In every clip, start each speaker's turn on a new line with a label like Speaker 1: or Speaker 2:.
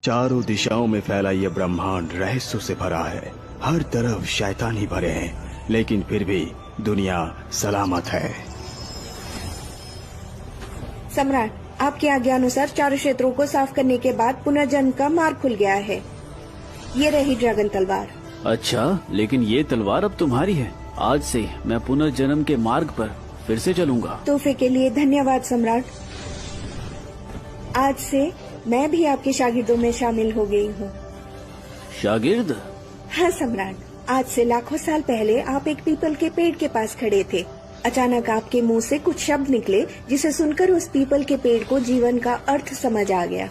Speaker 1: चारों दिशाओं में फैला ये ब्रह्मांड रहस्यों से भरा है। हर तरफ शैतान ही भरे हैं, लेकिन फिर भी दुनिया सलामत है।
Speaker 2: सम्राट, आपकी आज्ञानुसार चारों क्षेत्रों को साफ करने के बाद पुनर्जन्म का मार्ग खुल गया है। ये रही ड्रैगन तलवार।
Speaker 3: अच्छा, लेकिन ये तलवार अब तुम्हारी है। आज से मैं पुनर्जन्म के मार्ग पर फिर से चलूंगा।
Speaker 2: तोहफे के लिए धन्यवाद सम्राट। आज से मैं भी आपके शागिर्दों में शामिल हो गई हूँ।
Speaker 3: शागिर्द?
Speaker 2: हाँ सम्राट, आज से लाखों साल पहले आप एक पीपल के पेड़ के पास खड़े थे। अचानक आपके मुंह से कुछ शब्द निकले, जिसे सुनकर उस पीपल के पेड़ को जीवन का अर्थ समझ आ गया।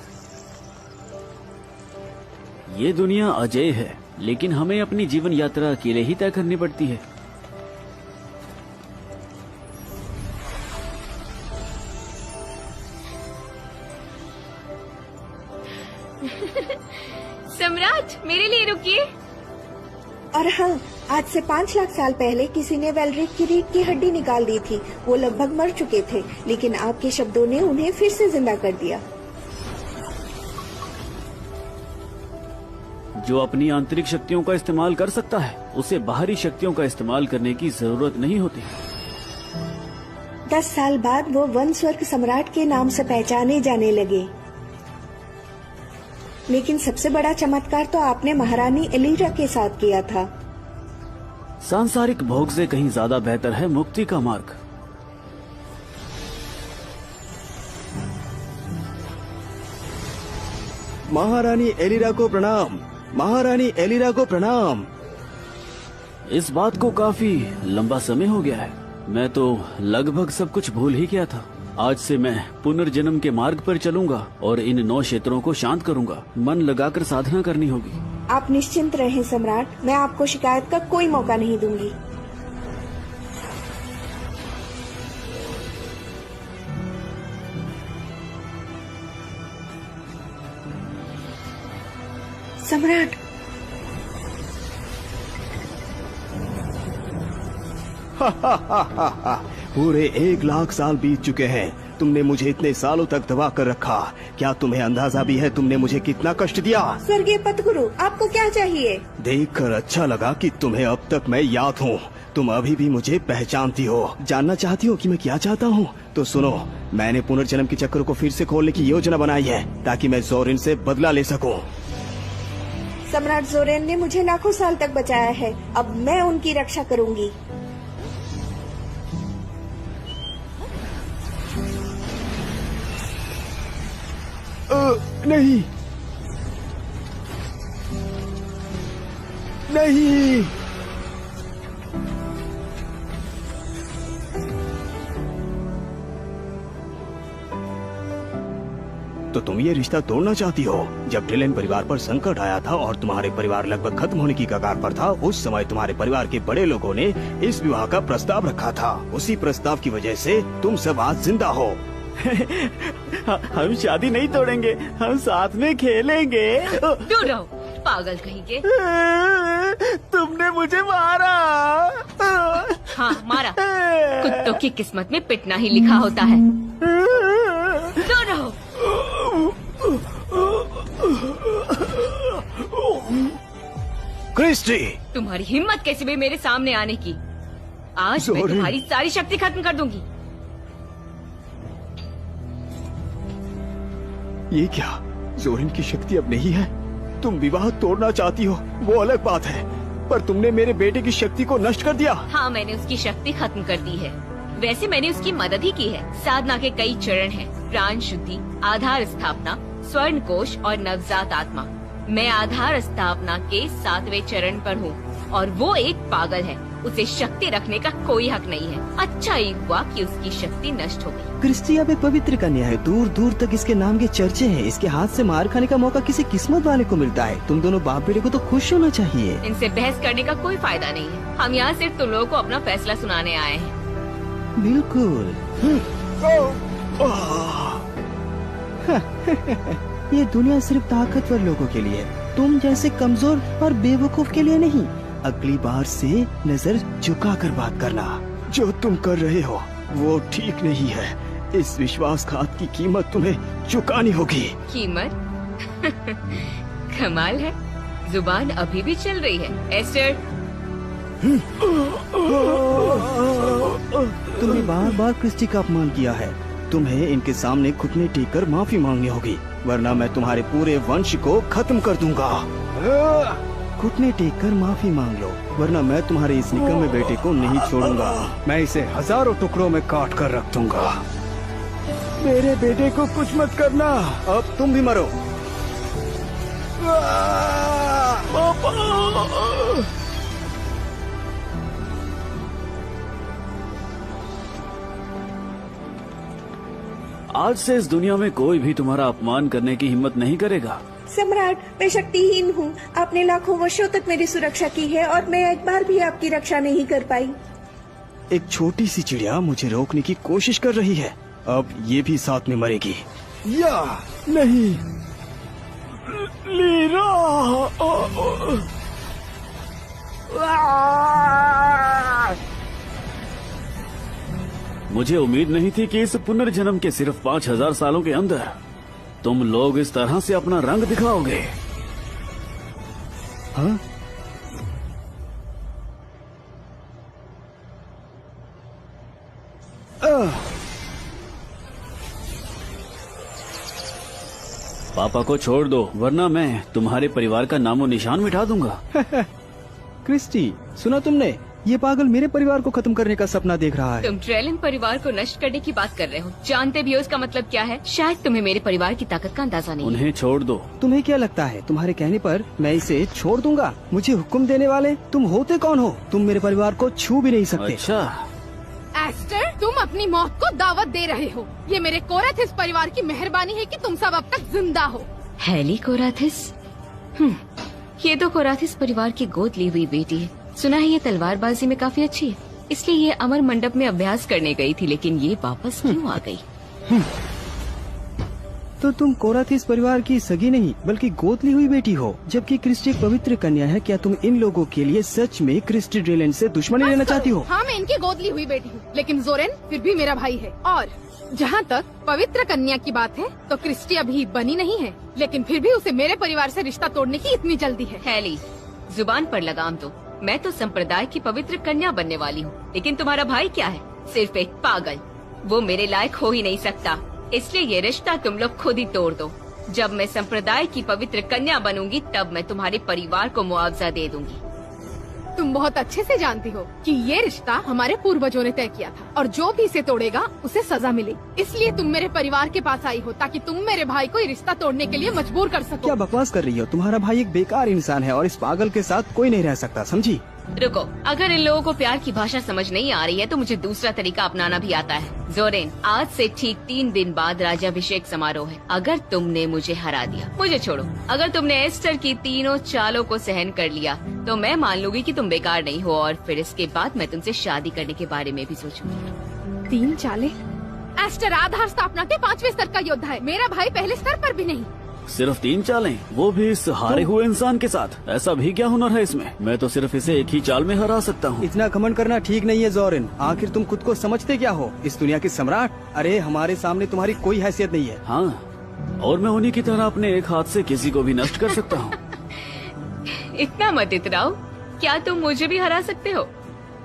Speaker 3: ये दुनिया अजय है, लेकिन हमें अपनी जीवन यात्रा अकेले ही तय करनी पड़ती है।
Speaker 4: सम्राट, मेरे लिए रुकिए।
Speaker 2: और हाँ, आज से 5 लाख साल पहले किसी ने वेलरिक की रीढ़ की हड्डी निकाल दी थी। वो लगभग मर चुके थे, लेकिन आपके शब्दों ने उन्हें फिर से जिंदा कर दिया।
Speaker 3: जो अपनी आंतरिक शक्तियों का इस्तेमाल कर सकता है, उसे बाहरी शक्तियों का इस्तेमाल करने की जरूरत नहीं होती।
Speaker 2: 10 साल बाद वो वन स्वर्ग सम्राट के नाम से पहचाने जाने लगे। लेकिन सबसे बड़ा चमत्कार तो आपने महारानी एलिरा के साथ किया था।
Speaker 3: सांसारिक भोग से कहीं ज्यादा बेहतर है मुक्ति का मार्ग।
Speaker 1: महारानी एलिरा को प्रणाम। महारानी एलिरा को प्रणाम।
Speaker 3: इस बात को काफी लंबा समय हो गया है। मैं तो लगभग सब कुछ भूल ही गया था। आज से मैं पुनर्जन्म के मार्ग पर चलूंगा और इन 9 क्षेत्रों को शांत करूंगा। मन लगाकर साधना करनी होगी।
Speaker 2: आप निश्चिंत रहें सम्राट, मैं आपको शिकायत का कोई मौका नहीं दूंगी। सम्राट,
Speaker 1: पूरे 1 लाख साल बीत चुके हैं। तुमने मुझे इतने सालों तक दबा कर रखा। क्या तुम्हें अंदाजा भी है तुमने मुझे कितना कष्ट दिया?
Speaker 2: स्वर्गीय पतगुरु, आपको क्या चाहिए?
Speaker 1: देखकर अच्छा लगा कि तुम्हें अब तक मैं याद हूँ। तुम अभी भी मुझे पहचानती हो। जानना चाहती हो कि मैं क्या चाहता हूँ? तो सुनो, मैंने पुनर्जन्म के चक्र को फिर से खोलने की योजना बनाई है, ताकि मैं जोरिन से बदला ले सकूं।
Speaker 2: सम्राट जोरेन ने मुझे लाखों साल तक बचाया है। अब मैं उनकी रक्षा करूंगी।
Speaker 1: नहीं, नहीं। तो तुम ये रिश्ता तोड़ना चाहती हो? जब ड्रिलेन परिवार पर संकट आया था और तुम्हारे परिवार लगभग खत्म होने की कगार पर था, उस समय तुम्हारे परिवार के बड़े लोगों ने इस विवाह का प्रस्ताव रखा था। उसी प्रस्ताव की वजह से तुम सब आज जिंदा हो।
Speaker 3: हम शादी नहीं तोड़ेंगे, हम साथ में खेलेंगे।
Speaker 4: दूर रहो, पागल कहीं के।
Speaker 3: तुमने मुझे मारा।
Speaker 4: हाँ, मारा। कुत्तों की किस्मत में पिटना ही लिखा होता है। दूर रहो।
Speaker 1: क्रिस्टी,
Speaker 4: तुम्हारी हिम्मत कैसे भी मेरे सामने आने की? आज मैं तुम्हारी सारी शक्ति खत्म कर दूंगी।
Speaker 1: ये क्या? जोरिन की शक्ति अब नहीं है? तुम विवाह तोड़ना चाहती हो, वो अलग बात है, पर तुमने मेरे बेटे की शक्ति को नष्ट कर दिया।
Speaker 4: हाँ, मैंने उसकी शक्ति खत्म कर दी है। वैसे मैंने उसकी मदद ही की है। साधना के कई चरण हैं: प्राण शुद्धि, आधार स्थापना, स्वर्ण कोश और नवजात आत्मा। मैं आधार स्थापना के 7वें चरण पर हूँ और वो एक पागल है। उसे शक्ति रखने का कोई हक नहीं है। अच्छा ही हुआ कि उसकी शक्ति नष्ट हो गई।
Speaker 5: क्रिस्टी अब एक पवित्र कन्या है। दूर दूर तक इसके नाम के चर्चे हैं। इसके हाथ से मार खाने का मौका किसी किस्मत वाले को मिलता है। तुम दोनों बाप बेटे को तो खुश होना चाहिए।
Speaker 4: इनसे बहस करने का कोई फायदा नहीं है। हम यहाँ सिर्फ तुम लोगों को अपना फैसला सुनाने आए हैं।
Speaker 5: बिल्कुल। ये दुनिया सिर्फ ताकतवर लोगों के लिए है, तुम जैसे कमजोर और बेवकूफ के लिए नहीं। अगली बार से नजर झुकाकर बात करना।
Speaker 1: जो तुम कर रहे हो वो ठीक नहीं है। इस विश्वासघात की कीमत तुम्हें चुकानी होगी।
Speaker 4: कीमत? कमाल है, जुबान अभी भी चल रही है। एस्टर,
Speaker 5: तुमने बार बार क्रिस्टी का अपमान किया है। तुम्हें इनके सामने घुटने टेक कर माफी मांगनी होगी, वरना मैं तुम्हारे पूरे वंश को खत्म कर दूंगा। घुटने टेक कर माफी मांग लो, वरना मैं तुम्हारे इस निकम्मे बेटे को नहीं छोड़ूंगा। मैं इसे हजारों टुकड़ों में काट कर रख दूंगा। मेरे बेटे को कुछ मत करना, अब तुम भी मरो।
Speaker 3: आज से इस दुनिया में कोई भी तुम्हारा अपमान करने की हिम्मत नहीं करेगा।
Speaker 2: सम्राट, मैं शक्तिहीन हूँ। आपने लाखों वर्षों तक मेरी सुरक्षा की है और मैं एक बार भी आपकी रक्षा नहीं कर पाई।
Speaker 1: एक छोटी सी चिड़िया मुझे रोकने की कोशिश कर रही है, अब ये भी साथ में मरेगी। या नहीं, लीरा।
Speaker 3: मुझे उम्मीद नहीं थी कि इस पुनर्जन्म के सिर्फ 5000 सालों के अंदर तुम लोग इस तरह से अपना रंग दिखाओगे।
Speaker 5: हाँ?
Speaker 3: पापा को छोड़ दो, वरना मैं तुम्हारे परिवार का नामो निशान मिटा दूंगा।
Speaker 5: क्रिस्टी, सुना तुमने? ये पागल मेरे परिवार को खत्म करने का सपना देख रहा है।
Speaker 4: तुम ट्रेलिन परिवार को नष्ट करने की बात कर रहे हो। जानते भी हो इसका मतलब क्या है? शायद तुम्हें मेरे परिवार की ताकत का अंदाजा नहीं है।
Speaker 3: उन्हें छोड़ दो।
Speaker 5: तुम्हें क्या लगता है तुम्हारे कहने पर मैं इसे छोड़ दूंगा? मुझे हुक्म देने वाले तुम होते कौन हो? तुम मेरे परिवार को छू भी नहीं सकते।
Speaker 3: अच्छा,
Speaker 6: एस्टर, तुम अपनी मौत को दावत दे रहे हो। ये मेरे कोराथिस परिवार की मेहरबानी है कि तुम सब अब तक जिंदा हो।
Speaker 4: हेली कोराथिस? ये तो कोराथिस परिवार की गोद ली हुई बेटी है। सुना है ये तलवारबाजी में काफी अच्छी है, इसलिए ये अमर मंडप में अभ्यास करने गई थी, लेकिन ये वापस क्यों आ गई?
Speaker 5: तो तुम कोराथिस परिवार की सगी नहीं बल्कि गोद ली हुई बेटी हो, जबकि क्रिस्टी एक पवित्र कन्या है। क्या तुम इन लोगों के लिए सच में क्रिस्टी ड्रेलन से दुश्मनी लेना चाहती हो?
Speaker 6: हाँ, मैं इनकी गोद ली हुई बेटी हूँ, लेकिन जोरेन फिर भी मेरा भाई है। और जहाँ तक पवित्र कन्या की बात है, तो क्रिस्टी अभी बनी नहीं है, लेकिन फिर भी उसे मेरे परिवार से रिश्ता तोड़ने की इतनी जल्दी है।
Speaker 4: हेली, जुबान पर लगाम दो। मैं तो संप्रदाय की पवित्र कन्या बनने वाली हूँ, लेकिन तुम्हारा भाई क्या है? सिर्फ एक पागल। वो मेरे लायक हो ही नहीं सकता, इसलिए ये रिश्ता तुम लोग खुद ही तोड़ दो। जब मैं संप्रदाय की पवित्र कन्या बनूंगी, तब मैं तुम्हारे परिवार को मुआवजा दे दूंगी।
Speaker 6: तुम बहुत अच्छे से जानती हो कि ये रिश्ता हमारे पूर्वजों ने तय किया था, और जो भी इसे तोड़ेगा उसे सजा मिलेगी। इसलिए तुम मेरे परिवार के पास आई हो, ताकि तुम मेरे भाई को ये रिश्ता तोड़ने के लिए मजबूर कर सको।
Speaker 5: क्या बकवास कर रही हो? तुम्हारा भाई एक बेकार इंसान है और इस पागल के साथ कोई नहीं रह सकता, समझी?
Speaker 4: रुको, अगर इन लोगों को प्यार की भाषा समझ नहीं आ रही है तो मुझे दूसरा तरीका अपनाना भी आता है। जोरेन, आज से ठीक 3 दिन बाद राज्याभिषेक समारोह है। अगर तुमने मुझे हरा दिया, मुझे छोड़ो, अगर तुमने एस्टर की तीनों चालों को सहन कर लिया, तो मैं मान लूंगी कि तुम बेकार नहीं हो, और फिर इसके बाद मैं तुमसे शादी करने के बारे में भी सोचूंगी।
Speaker 6: 3 चालें? एस्टर आधार स्थापना के 5वें स्तर का योद्धा है, मेरा भाई पहले स्तर पर भी नहीं।
Speaker 3: सिर्फ 3 चालें, वो भी इस हारे हुए इंसान के साथ? ऐसा भी क्या हुनर है इसमें? मैं तो सिर्फ इसे एक ही चाल में हरा सकता हूँ।
Speaker 5: इतना घमंड करना ठीक नहीं है जोरेन। आखिर तुम खुद को समझते क्या हो? इस दुनिया के सम्राट? अरे हमारे सामने तुम्हारी कोई हैसियत नहीं है।
Speaker 3: हाँ, और मैं उन्हीं की तरह अपने एक हाथ से किसी को भी नष्ट कर सकता हूँ।
Speaker 4: इतना मत इतराओ, क्या तुम मुझे भी हरा सकते हो?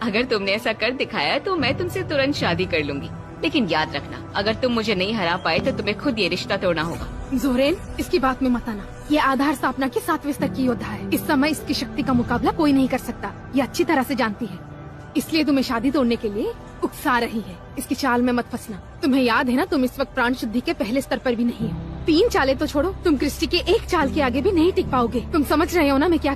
Speaker 4: अगर तुमने ऐसा कर दिखाया तो मैं तुमसे तुरंत शादी कर लूंगी, लेकिन याद रखना, अगर तुम मुझे नहीं हरा पाए तो तुम्हें खुद ये रिश्ता तोड़ना होगा।
Speaker 6: जोरेन, इसकी बात में मत आना। ये आधार स्थापना के 7वें स्तर की योद्धा है। इस समय इसकी शक्ति का मुकाबला कोई नहीं कर सकता, ये अच्छी तरह से जानती है। इसलिए तुम्हें शादी तोड़ने के लिए उकसा रही है। इसकी चाल में मत फंसना। तुम्हें याद है ना, तुम इस वक्त प्राण शुद्धि के पहले स्तर पर भी नहीं हो। 3 चालें तो छोड़ो, तुम क्रिस्टी के एक चाल के आगे भी नहीं टिक पाओगे। तुम समझ रहे हो ना मैं क्या